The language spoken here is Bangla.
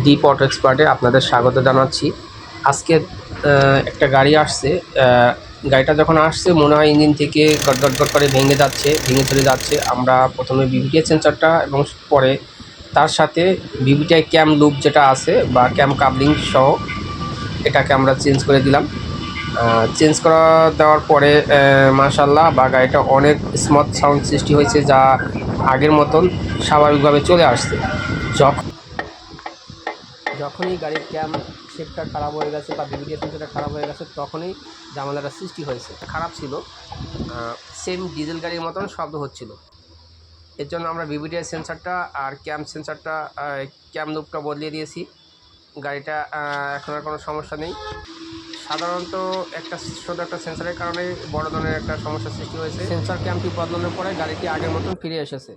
দীপ অটো এক্সপার্টে আপনাদের স্বাগত জানাচ্ছি। আজকে একটা গাড়ি আসছে। গাড়িটা যখন আসছে মনে হয় ইঞ্জিন থেকে গট গট গট করে ভেঙে চলে যাচ্ছে। আমরা প্রথমে বিভিটিআই সেন্সরটা এবং পরে তার সাথে বিভিটিআই ক্যাম লুপ যেটা আছে বা ক্যাম কাবলিং সহ এটাকে আমরা চেঞ্জ করে দিলাম। চেঞ্জ করা দেওয়ার পরে মাশাআল্লাহ বা গাড়িটা অনেক স্মুথ সাউন্ড সৃষ্টি হয়েছে, যা আগের মতন স্বাভাবিকভাবে চলে আসছে। যখনই গাড়ির ক্যাম শেপটা খারাপ হয়ে গেছে বা বিভিটিআই সেন্সরটা খারাপ হয়ে গেছে তখনই ঝামেলাটা সৃষ্টি হয়েছে। খারাপ ছিল, সেম ডিজেল গাড়ির মতন শব্দ হচ্ছিল। এর জন্য আমরা বিভিটিআই সেন্সরটা আর ক্যাম লুপটা বদলিয়ে দিয়েছি। গাড়িটা এখন আর কোনো সমস্যা নেই। সাধারণত শুধু একটা সেন্সরের কারণে বড় ধরনের একটা সমস্যার সৃষ্টি হয়েছে। সেন্সর ক্যামটি বদলানোর পরে গাড়িটি আগের মতন ফিরে এসেছে।